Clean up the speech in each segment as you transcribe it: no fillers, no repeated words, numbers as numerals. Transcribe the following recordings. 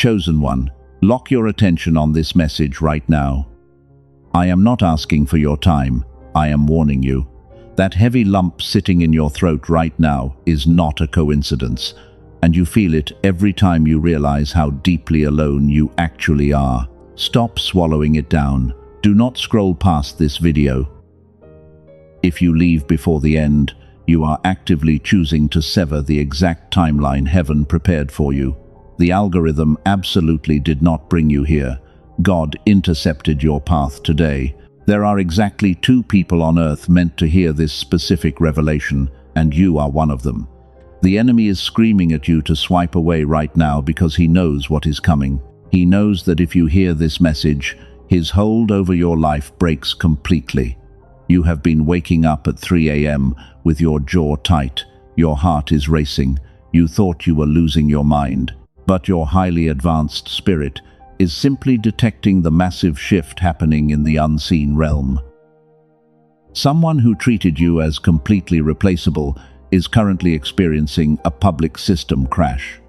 Chosen one, lock your attention on this message right now. I am not asking for your time, I am warning you. That heavy lump sitting in your throat right now is not a coincidence, and you feel it every time you realize how deeply alone you actually are. Stop swallowing it down. Do not scroll past this video. If you leave before the end, you are actively choosing to sever the exact timeline heaven prepared for you. The algorithm absolutely did not bring you here. God intercepted your path today. There are exactly 2 people on earth meant to hear this specific revelation, and you are one of them. The enemy is screaming at you to swipe away right now because he knows what is coming. He knows that if you hear this message, his hold over your life breaks completely. You have been waking up at 3 a.m. with your jaw tight, your heart is racing, you thought you were losing your mind, but your highly advanced spirit is simply detecting the massive shift happening in the unseen realm. Someone who treated you as completely replaceable is currently experiencing a public system crash.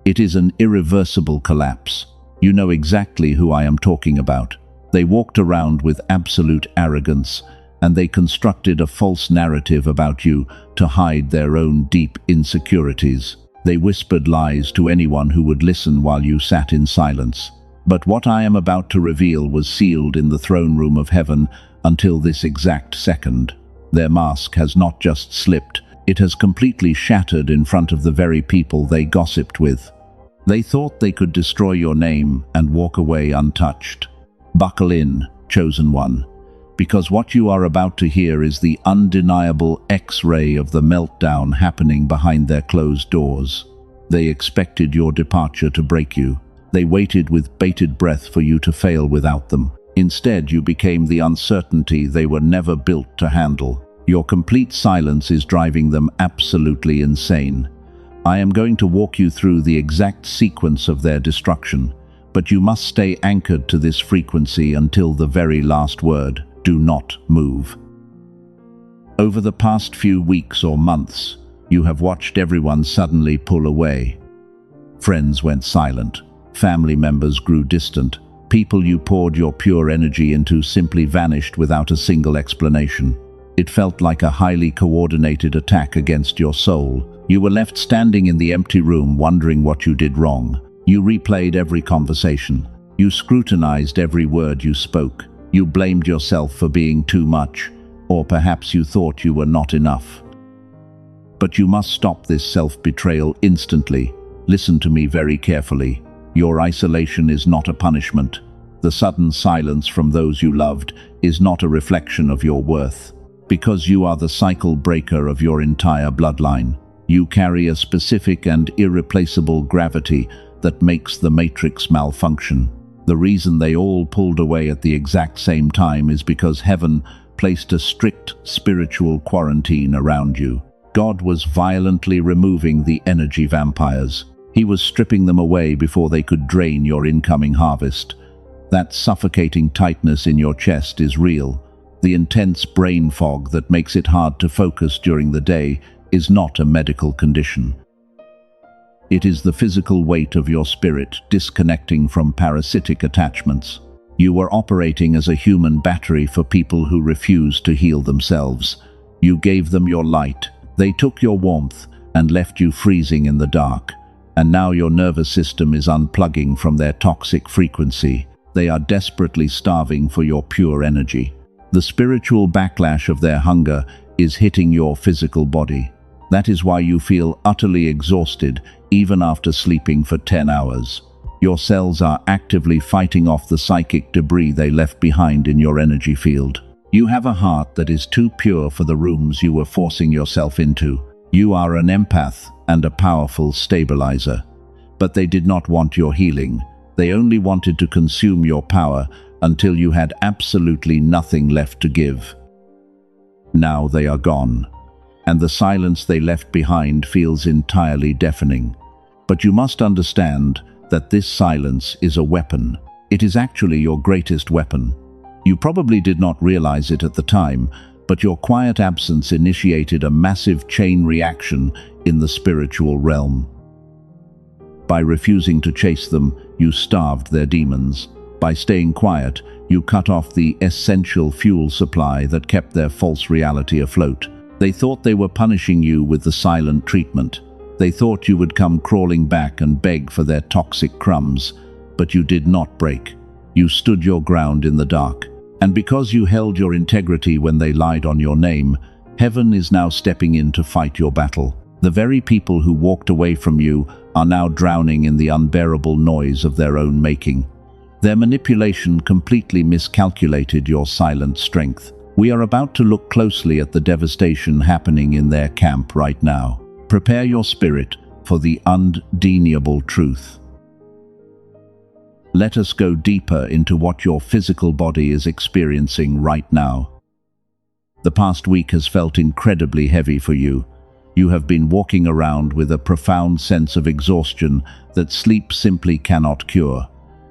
It is an irreversible collapse. You know exactly who I am talking about. They walked around with absolute arrogance, and they constructed a false narrative about you to hide their own deep insecurities. They whispered lies to anyone who would listen while you sat in silence. But what I am about to reveal was sealed in the throne room of heaven until this exact second. Their mask has not just slipped, it has completely shattered in front of the very people they gossiped with. They thought they could destroy your name and walk away untouched. Buckle in, chosen one, because what you are about to hear is the undeniable X-ray of the meltdown happening behind their closed doors. They expected your departure to break you. They waited with bated breath for you to fail without them. Instead, you became the uncertainty they were never built to handle. Your complete silence is driving them absolutely insane. I am going to walk you through the exact sequence of their destruction, but you must stay anchored to this frequency until the very last word. Do not move. Over the past few weeks or months, you have watched everyone suddenly pull away. Friends went silent. Family members grew distant. People you poured your pure energy into simply vanished without a single explanation. It felt like a highly coordinated attack against your soul. You were left standing in the empty room wondering what you did wrong. You replayed every conversation. You scrutinized every word you spoke. You blamed yourself for being too much, or perhaps you thought you were not enough. But you must stop this self-betrayal instantly. Listen to me very carefully. Your isolation is not a punishment. The sudden silence from those you loved is not a reflection of your worth. Because you are the cycle breaker of your entire bloodline, you carry a specific and irreplaceable gravity that makes the matrix malfunction. The reason they all pulled away at the exact same time is because heaven placed a strict spiritual quarantine around you. God was violently removing the energy vampires. He was stripping them away before they could drain your incoming harvest. That suffocating tightness in your chest is real. The intense brain fog that makes it hard to focus during the day is not a medical condition. It is the physical weight of your spirit disconnecting from parasitic attachments. You were operating as a human battery for people who refused to heal themselves. You gave them your light, they took your warmth, and left you freezing in the dark. And now your nervous system is unplugging from their toxic frequency. They are desperately starving for your pure energy. The spiritual backlash of their hunger is hitting your physical body. That is why you feel utterly exhausted even after sleeping for 10 hours. Your cells are actively fighting off the psychic debris they left behind in your energy field. You have a heart that is too pure for the rooms you were forcing yourself into. You are an empath and a powerful stabilizer. But they did not want your healing. They only wanted to consume your power until you had absolutely nothing left to give. Now they are gone, and the silence they left behind feels entirely deafening. But you must understand that this silence is a weapon. It is actually your greatest weapon. You probably did not realize it at the time, but your quiet absence initiated a massive chain reaction in the spiritual realm. By refusing to chase them, you starved their demons. By staying quiet, you cut off the essential fuel supply that kept their false reality afloat. They thought they were punishing you with the silent treatment. They thought you would come crawling back and beg for their toxic crumbs, but you did not break. You stood your ground in the dark. And because you held your integrity when they lied on your name, heaven is now stepping in to fight your battle. The very people who walked away from you are now drowning in the unbearable noise of their own making. Their manipulation completely miscalculated your silent strength. We are about to look closely at the devastation happening in their camp right now. Prepare your spirit for the undeniable truth. Let us go deeper into what your physical body is experiencing right now. The past week has felt incredibly heavy for you. You have been walking around with a profound sense of exhaustion that sleep simply cannot cure.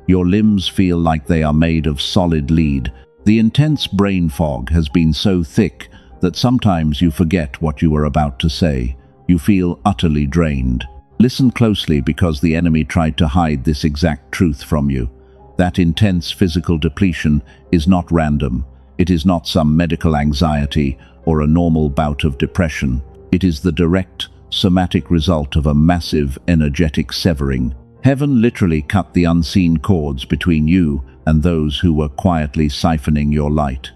Your limbs feel like they are made of solid lead. The intense brain fog has been so thick that sometimes you forget what you were about to say. You feel utterly drained. Listen closely, because the enemy tried to hide this exact truth from you. That intense physical depletion is not random. It is not some medical anxiety or a normal bout of depression. It is the direct, somatic result of a massive energetic severing. Heaven literally cut the unseen cords between you and those who were quietly siphoning your light.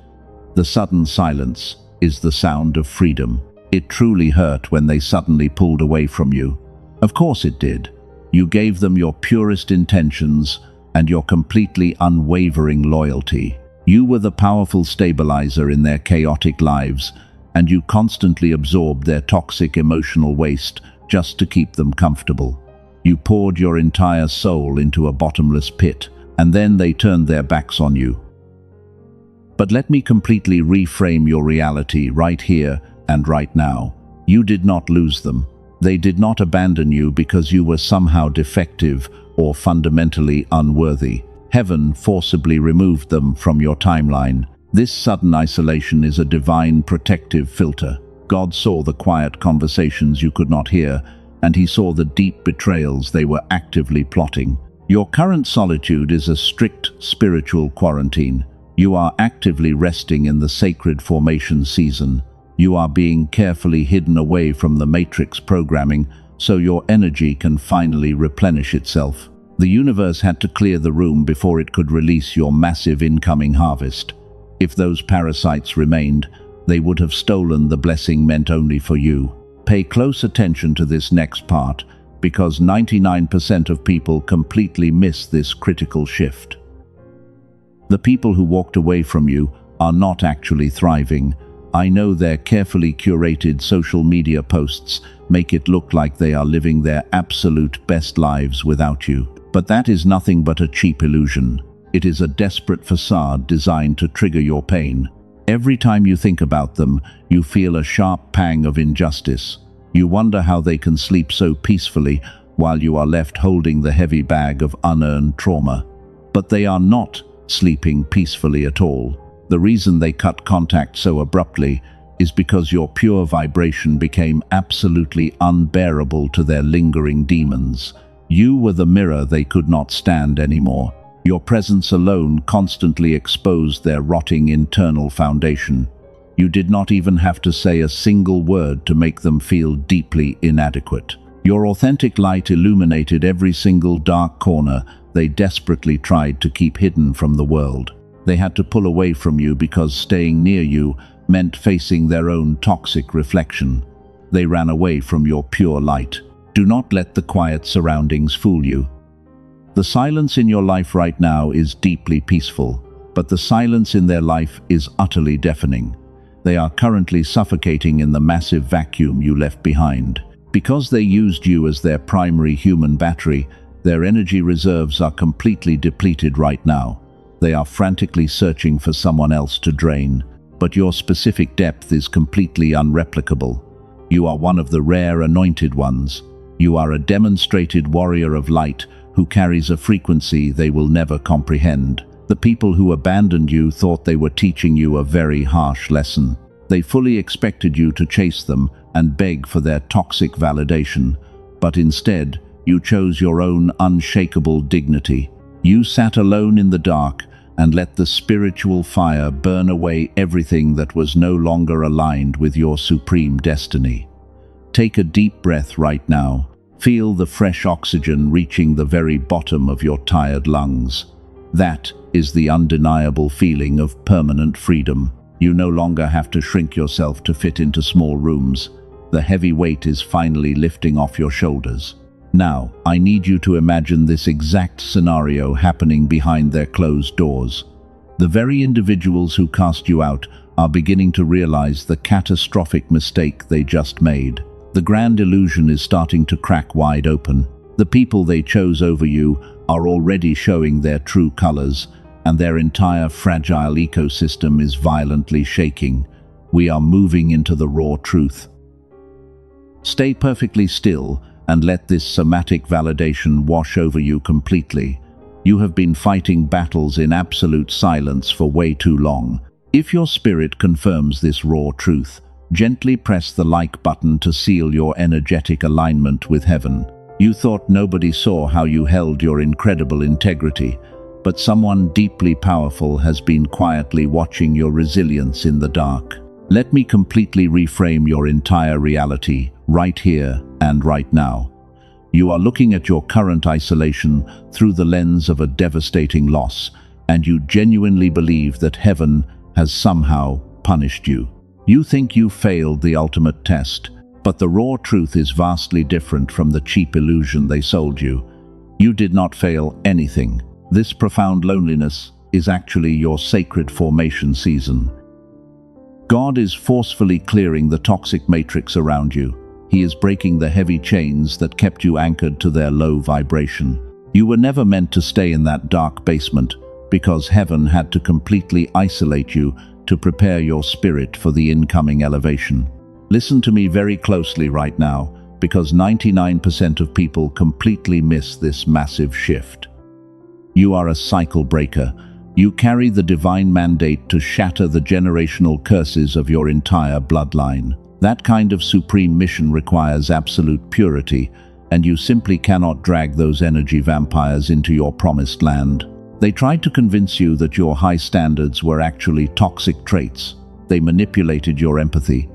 The sudden silence is the sound of freedom. It truly hurt when they suddenly pulled away from you. Of course it did. You gave them your purest intentions and your completely unwavering loyalty. You were the powerful stabilizer in their chaotic lives, and you constantly absorbed their toxic emotional waste just to keep them comfortable. You poured your entire soul into a bottomless pit, and then they turned their backs on you. But let me completely reframe your reality right here and right now. You did not lose them. They did not abandon you because you were somehow defective or fundamentally unworthy. Heaven forcibly removed them from your timeline. This sudden isolation is a divine protective filter. God saw the quiet conversations you could not hear, and he saw the deep betrayals they were actively plotting. Your current solitude is a strict spiritual quarantine. You are actively resting in the sacred formation season. You are being carefully hidden away from the matrix programming so your energy can finally replenish itself. The universe had to clear the room before it could release your massive incoming harvest. If those parasites remained, they would have stolen the blessing meant only for you. Pay close attention to this next part, because 99% of people completely miss this critical shift. The people who walked away from you are not actually thriving. I know their carefully curated social media posts make it look like they are living their absolute best lives without you. But that is nothing but a cheap illusion. It is a desperate facade designed to trigger your pain. Every time you think about them, you feel a sharp pang of injustice. You wonder how they can sleep so peacefully while you are left holding the heavy bag of unearned trauma. But they are not sleeping peacefully at all. The reason they cut contact so abruptly is because your pure vibration became absolutely unbearable to their lingering demons. You were the mirror they could not stand anymore. Your presence alone constantly exposed their rotting internal foundation. You did not even have to say a single word to make them feel deeply inadequate. Your authentic light illuminated every single dark corner they desperately tried to keep hidden from the world. They had to pull away from you because staying near you meant facing their own toxic reflection. They ran away from your pure light. Do not let the quiet surroundings fool you. The silence in your life right now is deeply peaceful, but the silence in their life is utterly deafening. They are currently suffocating in the massive vacuum you left behind. Because they used you as their primary human battery, their energy reserves are completely depleted right now. They are frantically searching for someone else to drain, but your specific depth is completely unreplicable. You are one of the rare anointed ones. You are a demonstrated warrior of light who carries a frequency they will never comprehend. The people who abandoned you thought they were teaching you a very harsh lesson. They fully expected you to chase them and beg for their toxic validation, but instead, You chose your own unshakable dignity. You sat alone in the dark and let the spiritual fire burn away everything that was no longer aligned with your supreme destiny. Take a deep breath right now. Feel the fresh oxygen reaching the very bottom of your tired lungs. That is the undeniable feeling of permanent freedom. You no longer have to shrink yourself to fit into small rooms. The heavy weight is finally lifting off your shoulders. Now, I need you to imagine this exact scenario happening behind their closed doors. The very individuals who cast you out are beginning to realize the catastrophic mistake they just made. The grand illusion is starting to crack wide open. The people they chose over you are already showing their true colors, and their entire fragile ecosystem is violently shaking. We are moving into the raw truth. Stay perfectly still and let this somatic validation wash over you completely. You have been fighting battles in absolute silence for way too long. If your spirit confirms this raw truth, gently press the like button to seal your energetic alignment with heaven. You thought nobody saw how you held your incredible integrity, but someone deeply powerful has been quietly watching your resilience in the dark. Let me completely reframe your entire reality, right here and right now. You are looking at your current isolation through the lens of a devastating loss, and you genuinely believe that heaven has somehow punished you. You think you failed the ultimate test, but the raw truth is vastly different from the cheap illusion they sold you. You did not fail anything. This profound loneliness is actually your sacred formation season. God is forcefully clearing the toxic matrix around you. He is breaking the heavy chains that kept you anchored to their low vibration. You were never meant to stay in that dark basement, because heaven had to completely isolate you to prepare your spirit for the incoming elevation. Listen to me very closely right now, because 99% of people completely miss this massive shift. You are a cycle breaker. You carry the divine mandate to shatter the generational curses of your entire bloodline. That kind of supreme mission requires absolute purity, and you simply cannot drag those energy vampires into your promised land. They tried to convince you that your high standards were actually toxic traits. They manipulated your empathy.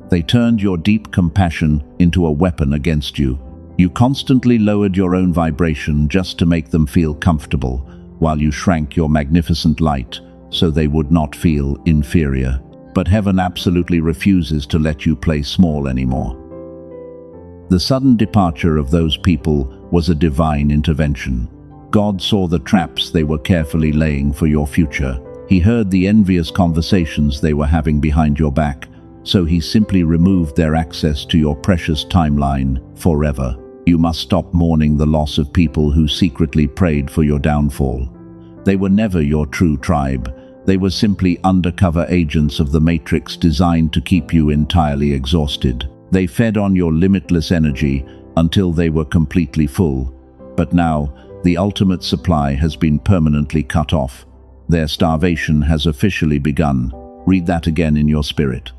They turned your deep compassion into a weapon against you. You constantly lowered your own vibration just to make them feel comfortable, while you shrank your magnificent light so they would not feel inferior. But heaven absolutely refuses to let you play small anymore. The sudden departure of those people was a divine intervention. God saw the traps they were carefully laying for your future. He heard the envious conversations they were having behind your back, so he simply removed their access to your precious timeline forever. You must stop mourning the loss of people who secretly prayed for your downfall. They were never your true tribe. They were simply undercover agents of the Matrix designed to keep you entirely exhausted. They fed on your limitless energy until they were completely full. But now, the ultimate supply has been permanently cut off. Their starvation has officially begun. Read that again in your spirit.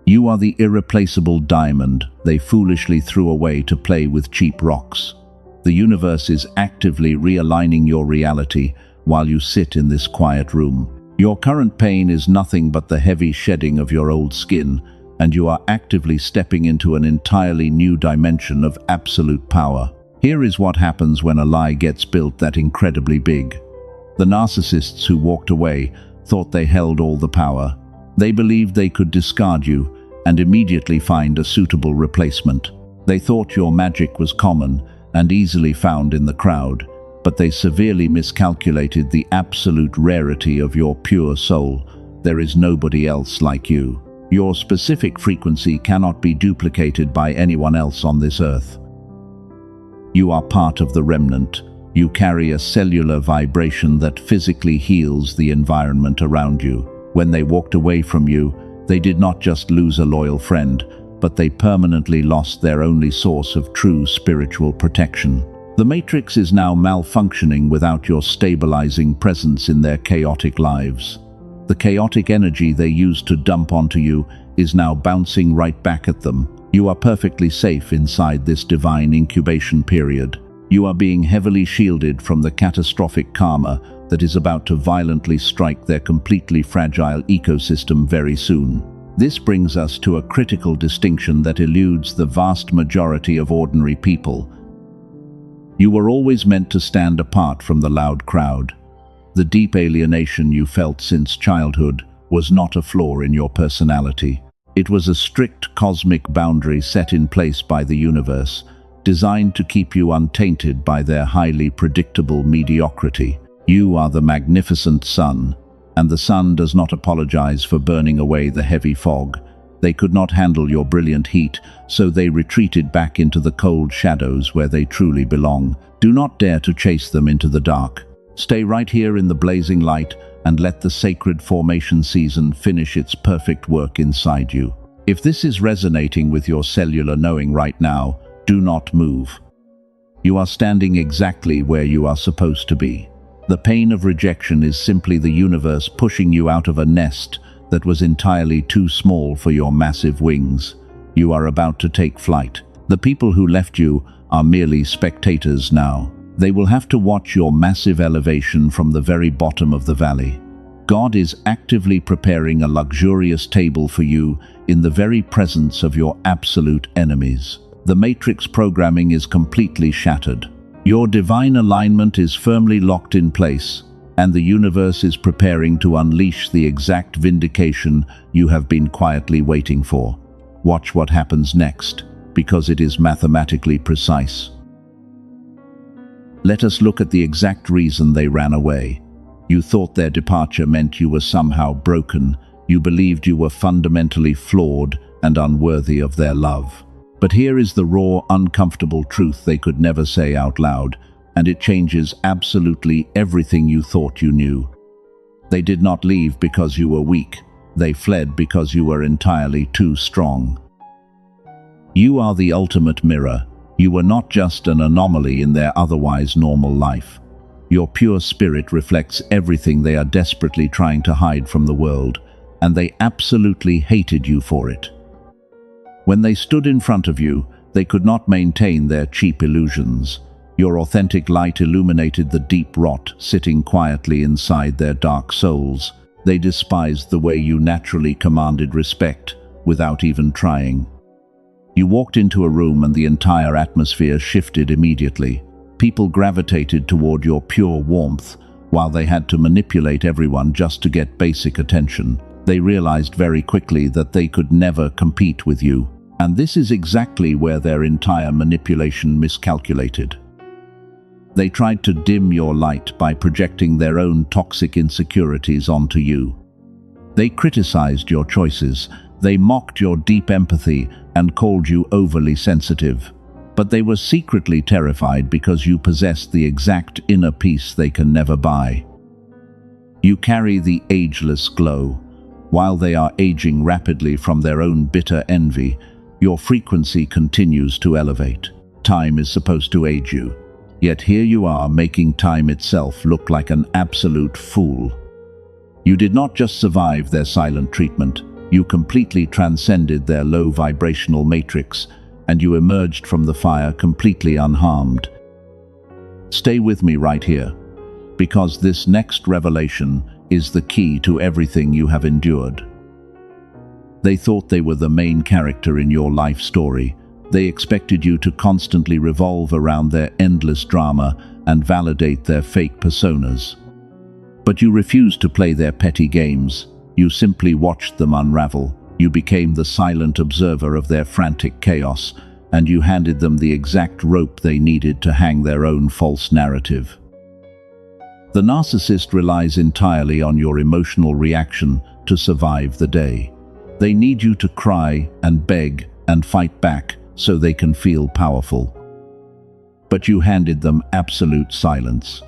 You are the irreplaceable diamond they foolishly threw away to play with cheap rocks. The universe is actively realigning your reality while you sit in this quiet room. Your current pain is nothing but the heavy shedding of your old skin, and you are actively stepping into an entirely new dimension of absolute power. Here is what happens when a lie gets built that incredibly big. The narcissists who walked away thought they held all the power. They believed they could discard you and immediately find a suitable replacement. They thought your magic was common and easily found in the crowd, but they severely miscalculated the absolute rarity of your pure soul. There is nobody else like you. Your specific frequency cannot be duplicated by anyone else on this earth. You are part of the remnant. You carry a cellular vibration that physically heals the environment around you. When they walked away from you, they did not just lose a loyal friend, but they permanently lost their only source of true spiritual protection. The Matrix is now malfunctioning without your stabilizing presence in their chaotic lives. The chaotic energy they used to dump onto you is now bouncing right back at them. You are perfectly safe inside this divine incubation period. You are being heavily shielded from the catastrophic karma that is about to violently strike their completely fragile ecosystem very soon. This brings us to a critical distinction that eludes the vast majority of ordinary people. You were always meant to stand apart from the loud crowd. The deep alienation you felt since childhood was not a flaw in your personality. It was a strict cosmic boundary set in place by the universe, designed to keep you untainted by their highly predictable mediocrity. You are the magnificent sun, and the sun does not apologize for burning away the heavy fog. They could not handle your brilliant heat, so they retreated back into the cold shadows where they truly belong. Do not dare to chase them into the dark. Stay right here in the blazing light and let the sacred formation season finish its perfect work inside you. If this is resonating with your cellular knowing right now, do not move. You are standing exactly where you are supposed to be. The pain of rejection is simply the universe pushing you out of a nest that was entirely too small for your massive wings. You are about to take flight. The people who left you are merely spectators now. They will have to watch your massive elevation from the very bottom of the valley. God is actively preparing a luxurious table for you in the very presence of your absolute enemies. The matrix programming is completely shattered. Your divine alignment is firmly locked in place, and the universe is preparing to unleash the exact vindication you have been quietly waiting for. Watch what happens next, because it is mathematically precise. Let us look at the exact reason they ran away. You thought their departure meant you were somehow broken. You believed you were fundamentally flawed and unworthy of their love. But here is the raw, uncomfortable truth they could never say out loud, and it changes absolutely everything you thought you knew. They did not leave because you were weak. They fled because you were entirely too strong. You are the ultimate mirror. You were not just an anomaly in their otherwise normal life. Your pure spirit reflects everything they are desperately trying to hide from the world, and they absolutely hated you for it. When they stood in front of you, they could not maintain their cheap illusions. Your authentic light illuminated the deep rot sitting quietly inside their dark souls. They despised the way you naturally commanded respect, without even trying. You walked into a room and the entire atmosphere shifted immediately. People gravitated toward your pure warmth, while they had to manipulate everyone just to get basic attention. They realized very quickly that they could never compete with you. And this is exactly where their entire manipulation miscalculated. They tried to dim your light by projecting their own toxic insecurities onto you. They criticized your choices. They mocked your deep empathy and called you overly sensitive. But they were secretly terrified because you possessed the exact inner peace they can never buy. You carry the ageless glow. While they are aging rapidly from their own bitter envy, your frequency continues to elevate. Time is supposed to age you. Yet here you are, making time itself look like an absolute fool. You did not just survive their silent treatment. You completely transcended their low vibrational matrix, and you emerged from the fire completely unharmed. Stay with me right here, because this next revelation is the key to everything you have endured. They thought they were the main character in your life story. They expected you to constantly revolve around their endless drama and validate their fake personas. But you refused to play their petty games. You simply watched them unravel. You became the silent observer of their frantic chaos, and you handed them the exact rope they needed to hang their own false narrative. The narcissist relies entirely on your emotional reaction to survive the day. They need you to cry and beg and fight back so they can feel powerful. But you handed them absolute silence.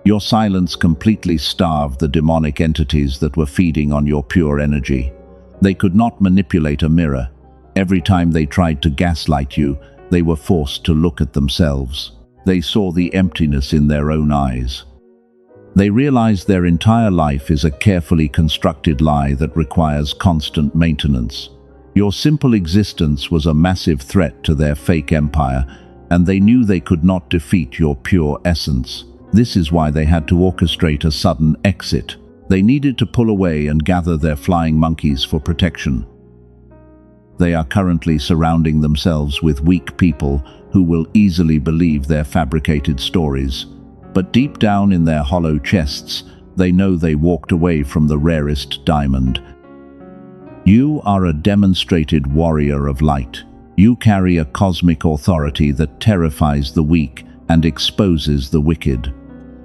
Your silence completely starved the demonic entities that were feeding on your pure energy. They could not manipulate a mirror. Every time they tried to gaslight you, they were forced to look at themselves. They saw the emptiness in their own eyes. They realized their entire life is a carefully constructed lie that requires constant maintenance. Your simple existence was a massive threat to their fake empire, and they knew they could not defeat your pure essence. This is why they had to orchestrate a sudden exit. They needed to pull away and gather their flying monkeys for protection. They are currently surrounding themselves with weak people who will easily believe their fabricated stories. But deep down in their hollow chests, they know they walked away from the rarest diamond. You are a demonstrated warrior of light. You carry a cosmic authority that terrifies the weak and exposes the wicked.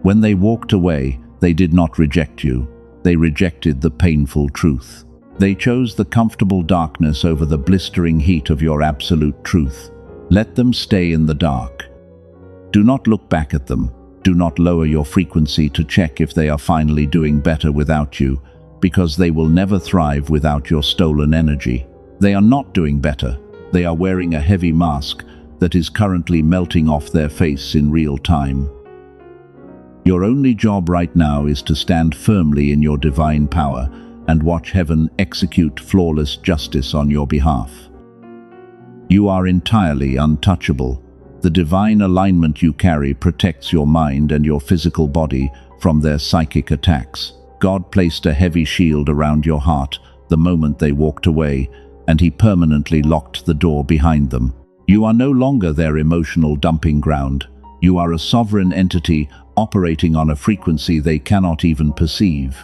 When they walked away, they did not reject you. They rejected the painful truth. They chose the comfortable darkness over the blistering heat of your absolute truth. Let them stay in the dark. Do not look back at them. Do not lower your frequency to check if they are finally doing better without you, because they will never thrive without your stolen energy. They are not doing better. They are wearing a heavy mask that is currently melting off their face in real time. Your only job right now is to stand firmly in your divine power and watch heaven execute flawless justice on your behalf. You are entirely untouchable. The divine alignment you carry protects your mind and your physical body from their psychic attacks. God placed a heavy shield around your heart the moment they walked away, and He permanently locked the door behind them. You are no longer their emotional dumping ground. You are a sovereign entity operating on a frequency they cannot even perceive.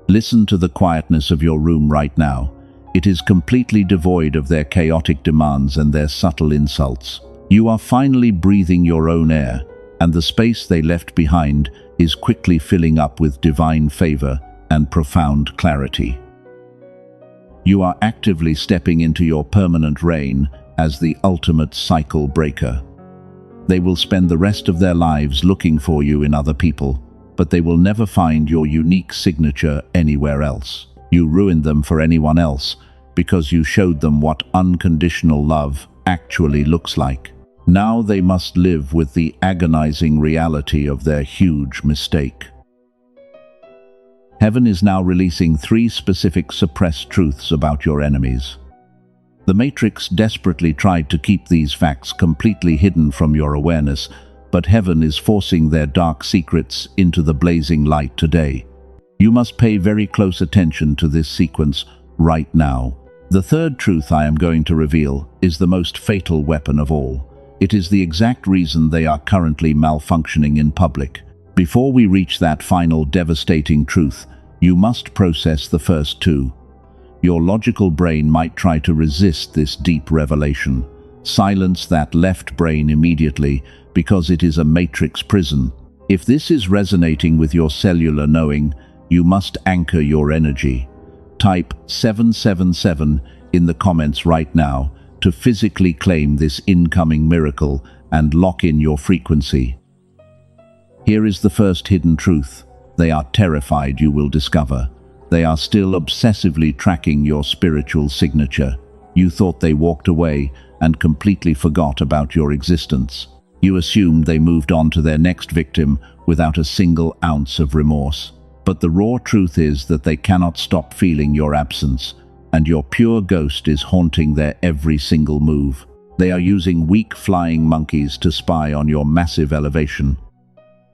Listen to the quietness of your room right now. It is completely devoid of their chaotic demands and their subtle insults. You are finally breathing your own air, and the space they left behind is quickly filling up with divine favor and profound clarity. You are actively stepping into your permanent reign as the ultimate cycle breaker. They will spend the rest of their lives looking for you in other people, but they will never find your unique signature anywhere else. You ruined them for anyone else because you showed them what unconditional love actually looks like. Now they must live with the agonizing reality of their huge mistake. Heaven is now releasing 3 specific suppressed truths about your enemies. The Matrix desperately tried to keep these facts completely hidden from your awareness, but heaven is forcing their dark secrets into the blazing light today. You must pay very close attention to this sequence right now. The third truth I am going to reveal is the most fatal weapon of all. It is the exact reason they are currently malfunctioning in public. Before we reach that final devastating truth, you must process the first 2. Your logical brain might try to resist this deep revelation. Silence that left brain immediately, because it is a matrix prison. If this is resonating with your cellular knowing, you must anchor your energy. Type 777 in the comments right now to physically claim this incoming miracle and lock in your frequency. Here is the first hidden truth. They are terrified you will discover. They are still obsessively tracking your spiritual signature. You thought they walked away and completely forgot about your existence. You assumed they moved on to their next victim without a single ounce of remorse. But the raw truth is that they cannot stop feeling your absence, and your pure ghost is haunting their every single move. They are using weak flying monkeys to spy on your massive elevation.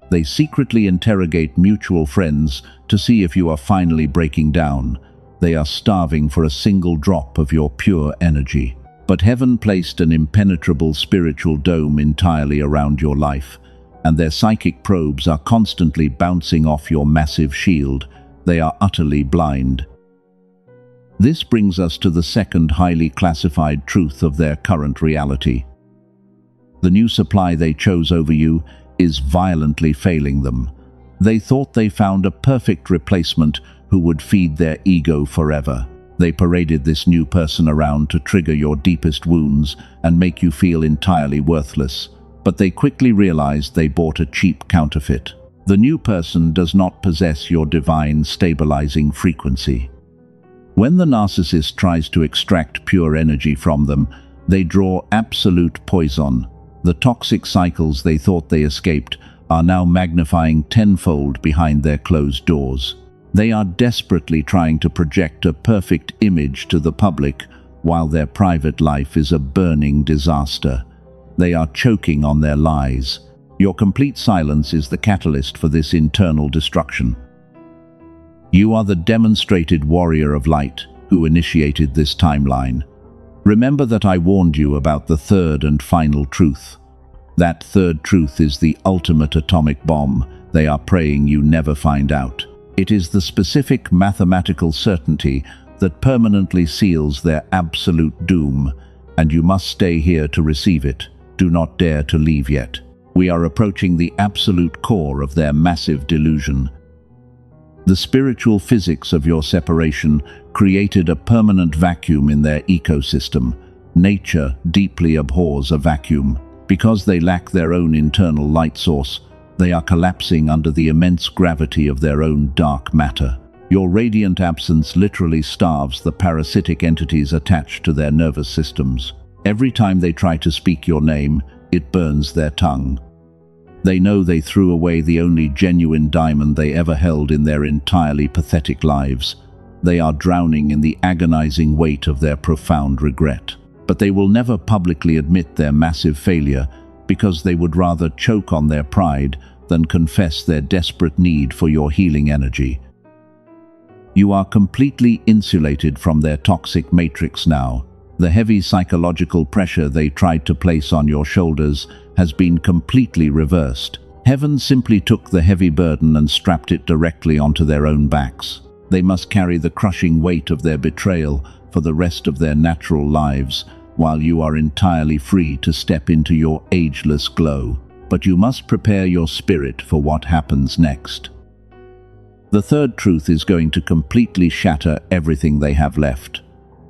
They secretly interrogate mutual friends to see if you are finally breaking down. They are starving for a single drop of your pure energy. But heaven placed an impenetrable spiritual dome entirely around your life, and their psychic probes are constantly bouncing off your massive shield. They are utterly blind. This brings us to the second highly classified truth of their current reality. The new supply they chose over you is violently failing them. They thought they found a perfect replacement who would feed their ego forever. They paraded this new person around to trigger your deepest wounds and make you feel entirely worthless. But they quickly realized they bought a cheap counterfeit. The new person does not possess your divine stabilizing frequency. When the narcissist tries to extract pure energy from them, they draw absolute poison. The toxic cycles they thought they escaped are now magnifying tenfold behind their closed doors. They are desperately trying to project a perfect image to the public, while their private life is a burning disaster. They are choking on their lies. Your complete silence is the catalyst for this internal destruction. You are the demonstrated warrior of light who initiated this timeline. Remember that I warned you about the third and final truth. That third truth is the ultimate atomic bomb they are praying you never find out. It is the specific mathematical certainty that permanently seals their absolute doom, and you must stay here to receive it. Do not dare to leave yet. We are approaching the absolute core of their massive delusion. The spiritual physics of your separation created a permanent vacuum in their ecosystem. Nature deeply abhors a vacuum. Because they lack their own internal light source, they are collapsing under the immense gravity of their own dark matter. Your radiant absence literally starves the parasitic entities attached to their nervous systems. Every time they try to speak your name, it burns their tongue. They know they threw away the only genuine diamond they ever held in their entirely pathetic lives. They are drowning in the agonizing weight of their profound regret. But they will never publicly admit their massive failure because they would rather choke on their pride than confess their desperate need for your healing energy. You are completely insulated from their toxic matrix now. The heavy psychological pressure they tried to place on your shoulders has been completely reversed. Heaven simply took the heavy burden and strapped it directly onto their own backs. They must carry the crushing weight of their betrayal for the rest of their natural lives, while you are entirely free to step into your ageless glow. But you must prepare your spirit for what happens next. The third truth is going to completely shatter everything they have left.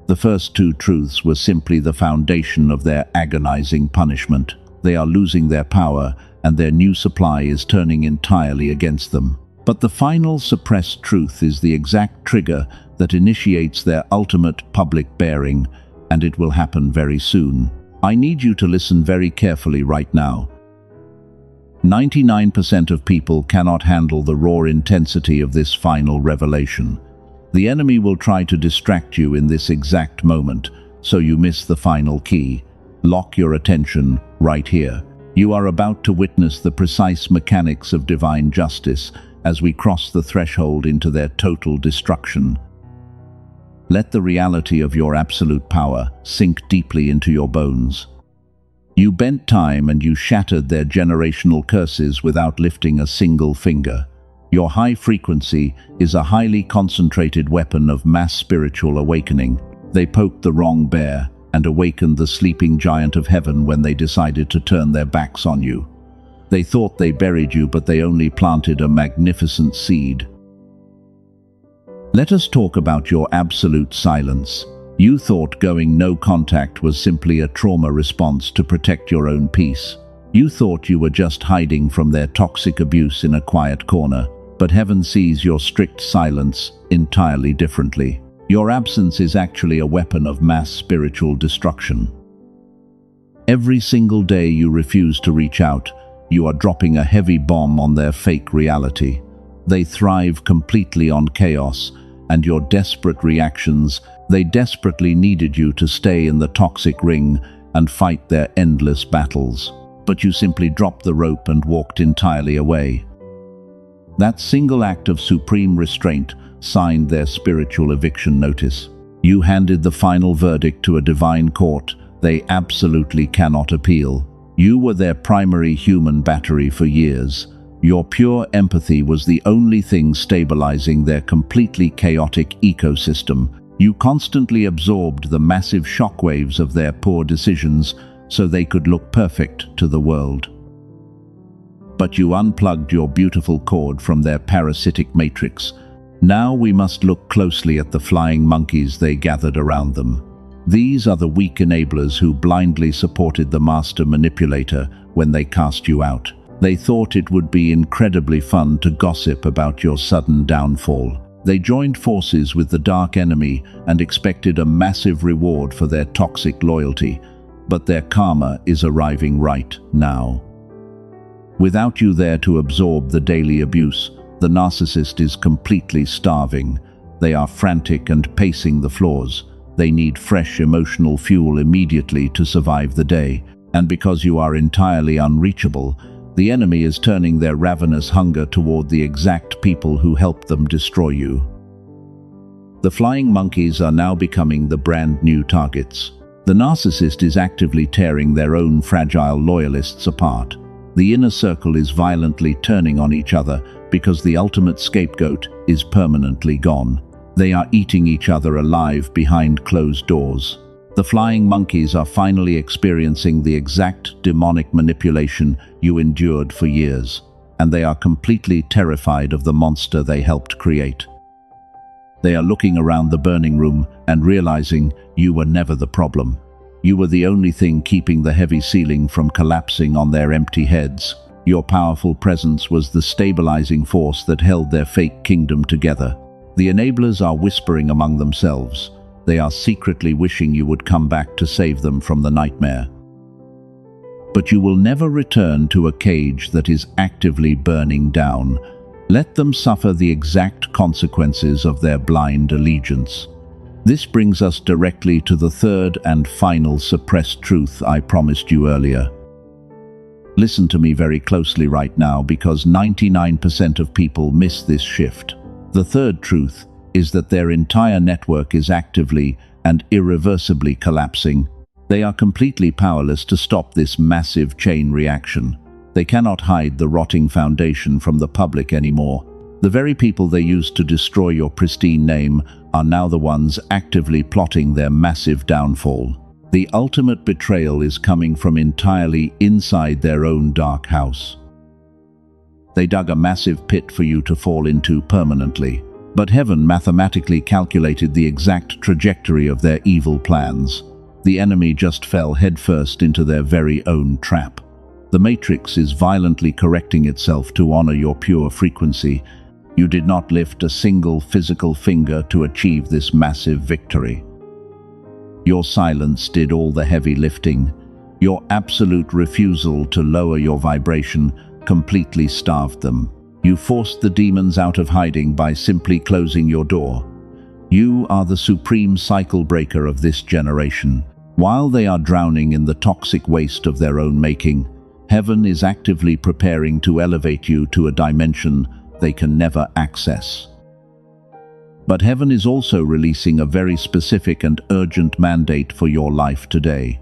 The first two truths were simply the foundation of their agonizing punishment. They are losing their power, and their new supply is turning entirely against them. But the final suppressed truth is the exact trigger that initiates their ultimate public bearing, and it will happen very soon. I need you to listen very carefully right now. 99% of people cannot handle the raw intensity of this final revelation. The enemy will try to distract you in this exact moment, so you miss the final key. Lock your attention right here. You are about to witness the precise mechanics of divine justice as we cross the threshold into their total destruction. Let the reality of your absolute power sink deeply into your bones. You bent time and you shattered their generational curses without lifting a single finger. Your high frequency is a highly concentrated weapon of mass spiritual awakening. They poked the wrong bear and awakened the sleeping giant of heaven when they decided to turn their backs on you. They thought they buried you, but they only planted a magnificent seed. Let us talk about your absolute silence. You thought going no contact was simply a trauma response to protect your own peace. You thought you were just hiding from their toxic abuse in a quiet corner, but heaven sees your strict silence entirely differently. Your absence is actually a weapon of mass spiritual destruction. Every single day you refuse to reach out, you are dropping a heavy bomb on their fake reality. They thrive completely on chaos, and your desperate reactions. They desperately needed you to stay in the toxic ring and fight their endless battles. But you simply dropped the rope and walked entirely away. That single act of supreme restraint signed their spiritual eviction notice. You handed the final verdict to a divine court they absolutely cannot appeal. You were their primary human battery for years. Your pure empathy was the only thing stabilizing their completely chaotic ecosystem. You constantly absorbed the massive shockwaves of their poor decisions so they could look perfect to the world. But you unplugged your beautiful cord from their parasitic matrix. Now we must look closely at the flying monkeys they gathered around them. These are the weak enablers who blindly supported the master manipulator when they cast you out. They thought it would be incredibly fun to gossip about your sudden downfall. They joined forces with the dark enemy and expected a massive reward for their toxic loyalty, but their karma is arriving right now. Without you there to absorb the daily abuse, the narcissist is completely starving. They are frantic and pacing the floors. They need fresh emotional fuel immediately to survive the day, and because you are entirely unreachable, the enemy is turning their ravenous hunger toward the exact people who helped them destroy you. The flying monkeys are now becoming the brand new targets. The narcissist is actively tearing their own fragile loyalists apart. The inner circle is violently turning on each other because the ultimate scapegoat is permanently gone. They are eating each other alive behind closed doors. The flying monkeys are finally experiencing the exact demonic manipulation you endured for years, and they are completely terrified of the monster they helped create. They are looking around the burning room and realizing you were never the problem. You were the only thing keeping the heavy ceiling from collapsing on their empty heads. Your powerful presence was the stabilizing force that held their fake kingdom together. The enablers are whispering among themselves. They are secretly wishing you would come back to save them from the nightmare. But you will never return to a cage that is actively burning down. Let them suffer the exact consequences of their blind allegiance. This brings us directly to the third and final suppressed truth I promised you earlier. Listen to me very closely right now, because 99% of people miss this shift. The third truth is that their entire network is actively and irreversibly collapsing. They are completely powerless to stop this massive chain reaction. They cannot hide the rotting foundation from the public anymore. The very people they used to destroy your pristine name are now the ones actively plotting their massive downfall. The ultimate betrayal is coming from entirely inside their own dark house. They dug a massive pit for you to fall into permanently, but heaven mathematically calculated the exact trajectory of their evil plans. The enemy just fell headfirst into their very own trap. The matrix is violently correcting itself to honor your pure frequency. You did not lift a single physical finger to achieve this massive victory. Your silence did all the heavy lifting. Your absolute refusal to lower your vibration completely starved them. You forced the demons out of hiding by simply closing your door. You are the supreme cycle breaker of this generation. While they are drowning in the toxic waste of their own making, heaven is actively preparing to elevate you to a dimension they can never access. But heaven is also releasing a very specific and urgent mandate for your life today.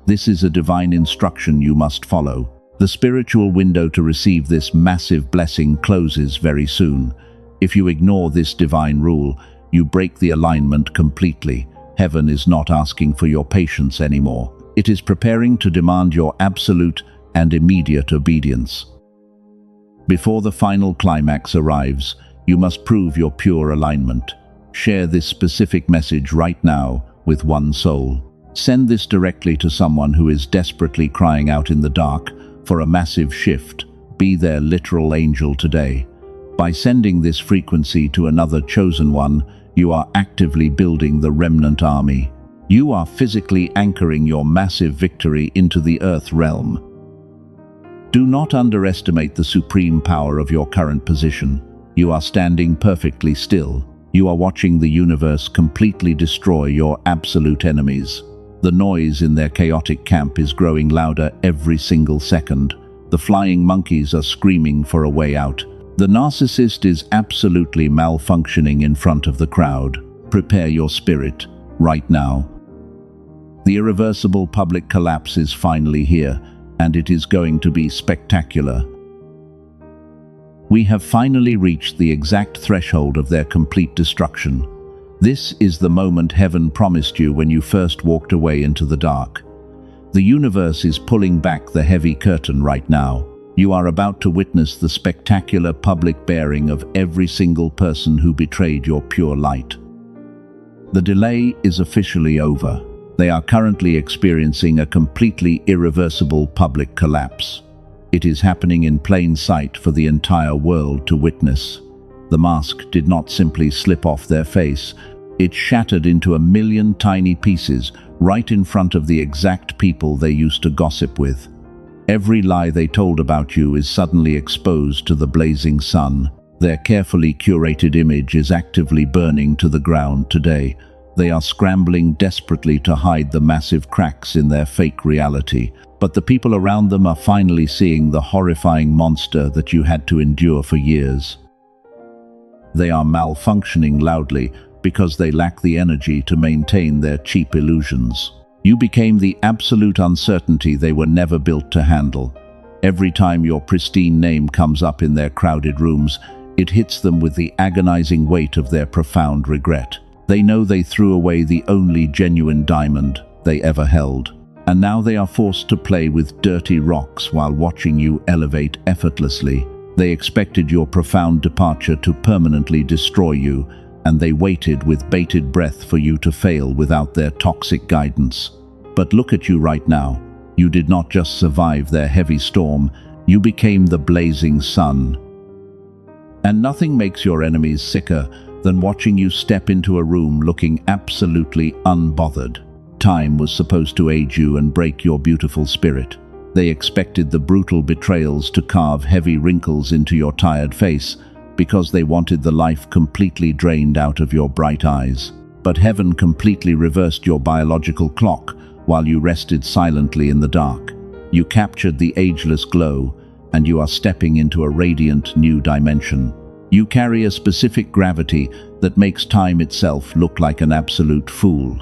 This is a divine instruction you must follow. The spiritual window to receive this massive blessing closes very soon. If you ignore this divine rule, you break the alignment completely. Heaven is not asking for your patience anymore. It is preparing to demand your absolute and immediate obedience. Before the final climax arrives, you must prove your pure alignment. Share this specific message right now with one soul. Send this directly to someone who is desperately crying out in the dark for a massive shift. Be their literal angel today. By sending this frequency to another chosen one, you are actively building the remnant army. You are physically anchoring your massive victory into the earth realm. Do not underestimate the supreme power of your current position. You are standing perfectly still. You are watching the universe completely destroy your absolute enemies. The noise in their chaotic camp is growing louder every single second. The flying monkeys are screaming for a way out. The narcissist is absolutely malfunctioning in front of the crowd. Prepare your spirit right now. The irreversible public collapse is finally here, and it is going to be spectacular. We have finally reached the exact threshold of their complete destruction. This is the moment heaven promised you when you first walked away into the dark. The universe is pulling back the heavy curtain right now. You are about to witness the spectacular public bearing of every single person who betrayed your pure light. The delay is officially over. They are currently experiencing a completely irreversible public collapse. It is happening in plain sight for the entire world to witness. The mask did not simply slip off their face. It shattered into a million tiny pieces right in front of the exact people they used to gossip with. Every lie they told about you is suddenly exposed to the blazing sun. Their carefully curated image is actively burning to the ground today. They are scrambling desperately to hide the massive cracks in their fake reality. But the people around them are finally seeing the horrifying monster that you had to endure for years. They are malfunctioning loudly because they lack the energy to maintain their cheap illusions. You became the absolute uncertainty they were never built to handle. Every time your pristine name comes up in their crowded rooms, it hits them with the agonizing weight of their profound regret. They know they threw away the only genuine diamond they ever held. And now they are forced to play with dirty rocks while watching you elevate effortlessly. They expected your profound departure to permanently destroy you, and they waited with bated breath for you to fail without their toxic guidance. But look at you right now. You did not just survive their heavy storm, you became the blazing sun. And nothing makes your enemies sicker than watching you step into a room looking absolutely unbothered. Time was supposed to age you and break your beautiful spirit. They expected the brutal betrayals to carve heavy wrinkles into your tired face because they wanted the life completely drained out of your bright eyes. But heaven completely reversed your biological clock while you rested silently in the dark. You captured the ageless glow, and you are stepping into a radiant new dimension. You carry a specific gravity that makes time itself look like an absolute fool.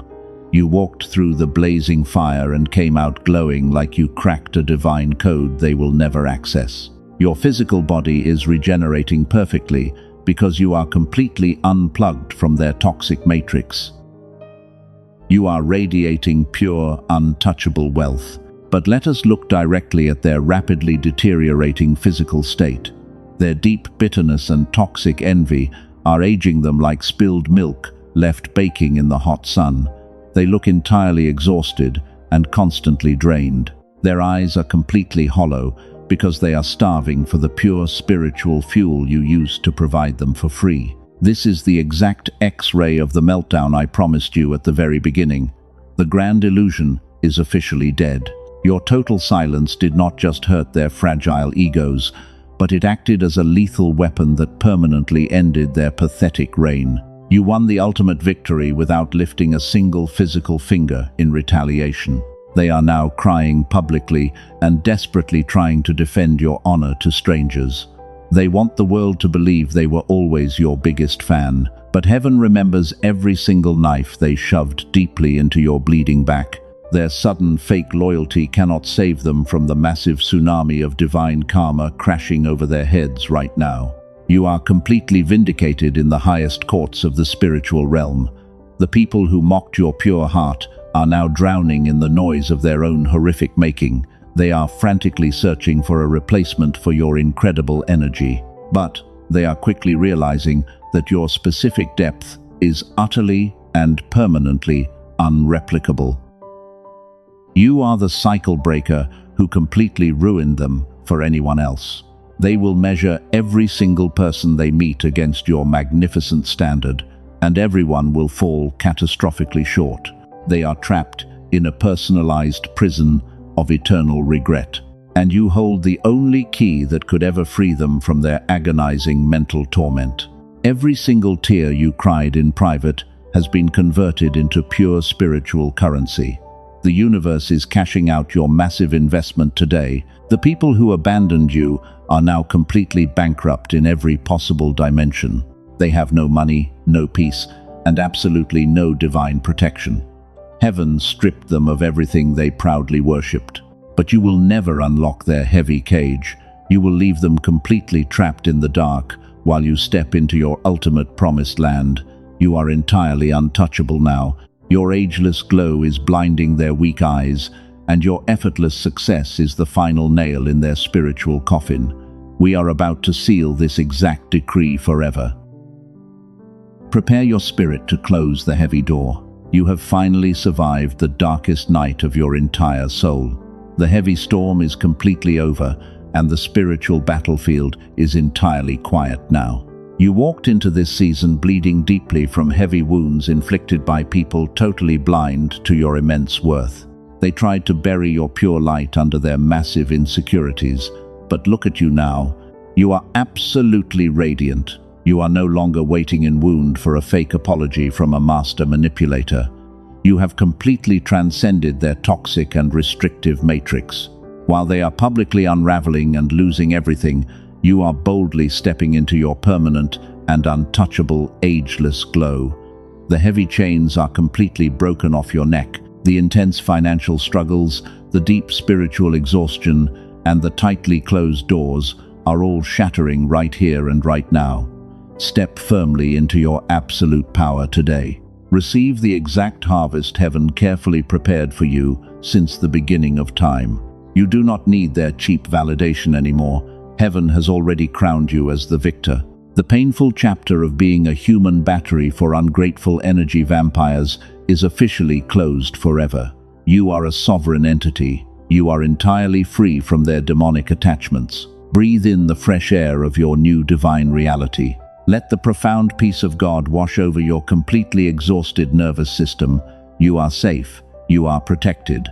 You walked through the blazing fire and came out glowing like you cracked a divine code they will never access. Your physical body is regenerating perfectly because you are completely unplugged from their toxic matrix. You are radiating pure, untouchable wealth. But let us look directly at their rapidly deteriorating physical state. Their deep bitterness and toxic envy are aging them like spilled milk left baking in the hot sun. They look entirely exhausted and constantly drained. Their eyes are completely hollow because they are starving for the pure spiritual fuel you used to provide them for free. This is the exact X-ray of the meltdown I promised you at the very beginning. The grand illusion is officially dead. Your total silence did not just hurt their fragile egos, but it acted as a lethal weapon that permanently ended their pathetic reign. You won the ultimate victory without lifting a single physical finger in retaliation. They are now crying publicly and desperately trying to defend your honor to strangers. They want the world to believe they were always your biggest fan, but heaven remembers every single knife they shoved deeply into your bleeding back. Their sudden fake loyalty cannot save them from the massive tsunami of divine karma crashing over their heads right now. You are completely vindicated in the highest courts of the spiritual realm. The people who mocked your pure heart are now drowning in the noise of their own horrific making. They are frantically searching for a replacement for your incredible energy. But they are quickly realizing that your specific depth is utterly and permanently unreplicable. You are the cycle breaker who completely ruined them for anyone else. They will measure every single person they meet against your magnificent standard, and everyone will fall catastrophically short. They are trapped in a personalized prison of eternal regret, and you hold the only key that could ever free them from their agonizing mental torment. Every single tear you cried in private has been converted into pure spiritual currency. The universe is cashing out your massive investment today. The people who abandoned you are now completely bankrupt in every possible dimension. They have no money, no peace, and absolutely no divine protection. Heaven stripped them of everything they proudly worshipped. But you will never unlock their heavy cage. You will leave them completely trapped in the dark while you step into your ultimate promised land. You are entirely untouchable now. Your ageless glow is blinding their weak eyes, and your effortless success is the final nail in their spiritual coffin. We are about to seal this exact decree forever. Prepare your spirit to close the heavy door. You have finally survived the darkest night of your entire soul. The heavy storm is completely over, and the spiritual battlefield is entirely quiet now. You walked into this season bleeding deeply from heavy wounds inflicted by people totally blind to your immense worth. They tried to bury your pure light under their massive insecurities, but look at you now. You are absolutely radiant. You are no longer waiting in wound for a fake apology from a master manipulator. You have completely transcended their toxic and restrictive matrix. While they are publicly unraveling and losing everything, you are boldly stepping into your permanent and untouchable, ageless glow. The heavy chains are completely broken off your neck. The intense financial struggles, the deep spiritual exhaustion, and the tightly closed doors are all shattering right here and right now. Step firmly into your absolute power today. Receive the exact harvest heaven carefully prepared for you since the beginning of time. You do not need their cheap validation anymore. Heaven has already crowned you as the victor. The painful chapter of being a human battery for ungrateful energy vampires is officially closed forever. You are a sovereign entity. You are entirely free from their demonic attachments. Breathe in the fresh air of your new divine reality. Let the profound peace of God wash over your completely exhausted nervous system. You are safe. You are protected.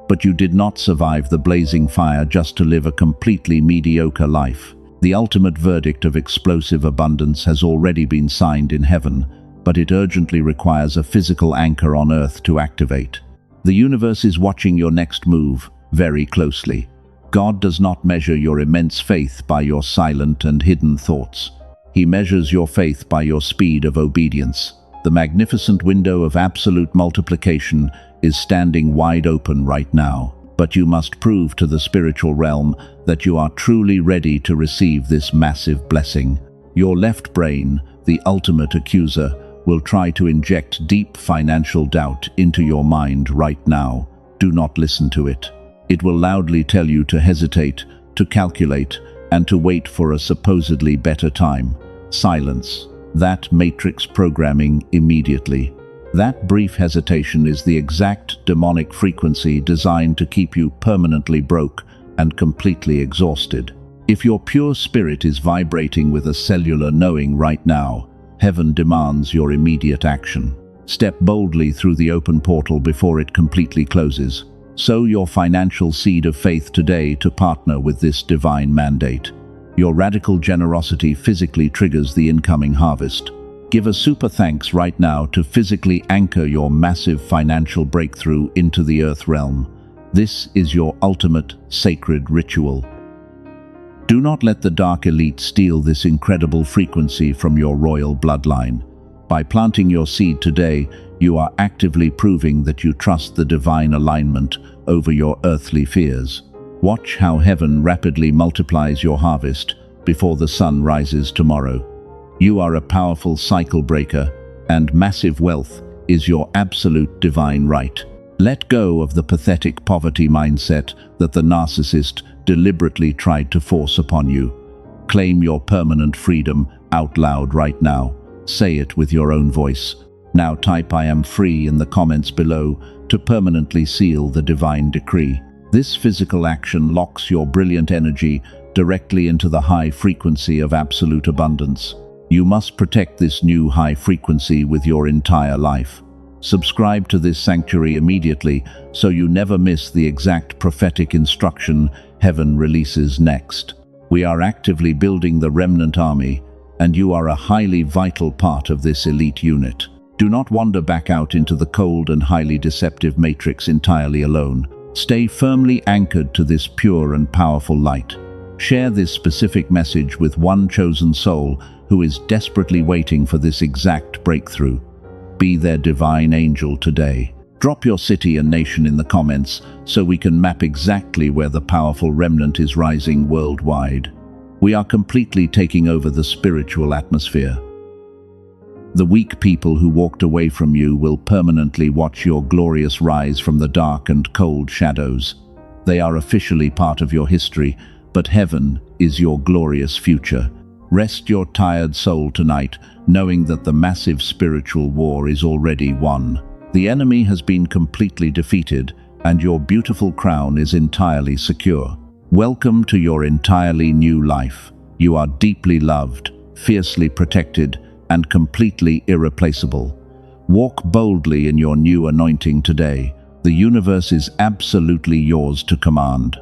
But you did not survive the blazing fire just to live a completely mediocre life. The ultimate verdict of explosive abundance has already been signed in heaven, but it urgently requires a physical anchor on earth to activate. The universe is watching your next move very closely. God does not measure your immense faith by your silent and hidden thoughts. He measures your faith by your speed of obedience. The magnificent window of absolute multiplication is standing wide open right now, but you must prove to the spiritual realm that you are truly ready to receive this massive blessing. Your left brain, the ultimate accuser, will try to inject deep financial doubt into your mind right now. Do not listen to it. It will loudly tell you to hesitate, to calculate, and to wait for a supposedly better time. Silence that matrix programming immediately. That brief hesitation is the exact demonic frequency designed to keep you permanently broke and completely exhausted. If your pure spirit is vibrating with a cellular knowing right now, heaven demands your immediate action. Step boldly through the open portal before it completely closes. Sow your financial seed of faith today to partner with this divine mandate. Your radical generosity physically triggers the incoming harvest. Give a super thanks right now to physically anchor your massive financial breakthrough into the earth realm. This is your ultimate sacred ritual. Do not let the dark elite steal this incredible frequency from your royal bloodline. By planting your seed today, you are actively proving that you trust the divine alignment over your earthly fears. Watch how heaven rapidly multiplies your harvest before the sun rises tomorrow. You are a powerful cycle breaker, and massive wealth is your absolute divine right. Let go of the pathetic poverty mindset that the narcissist deliberately tried to force upon you. Claim your permanent freedom out loud right now. Say it with your own voice. Now type "I am free" in the comments below to permanently seal the divine decree. This physical action locks your brilliant energy directly into the high frequency of absolute abundance. You must protect this new high frequency with your entire life. Subscribe to this sanctuary immediately so you never miss the exact prophetic instruction heaven releases next. We are actively building the remnant army, and you are a highly vital part of this elite unit. Do not wander back out into the cold and highly deceptive matrix entirely alone. Stay firmly anchored to this pure and powerful light. Share this specific message with one chosen soul who is desperately waiting for this exact breakthrough. Be their divine angel today. Drop your city and nation in the comments so we can map exactly where the powerful remnant is rising worldwide. We are completely taking over the spiritual atmosphere. The weak people who walked away from you will permanently watch your glorious rise from the dark and cold shadows. They are officially part of your history, but heaven is your glorious future. Rest your tired soul tonight, knowing that the massive spiritual war is already won. The enemy has been completely defeated, and your beautiful crown is entirely secure. Welcome to your entirely new life. You are deeply loved, fiercely protected, and completely irreplaceable. Walk boldly in your new anointing today. The universe is absolutely yours to command.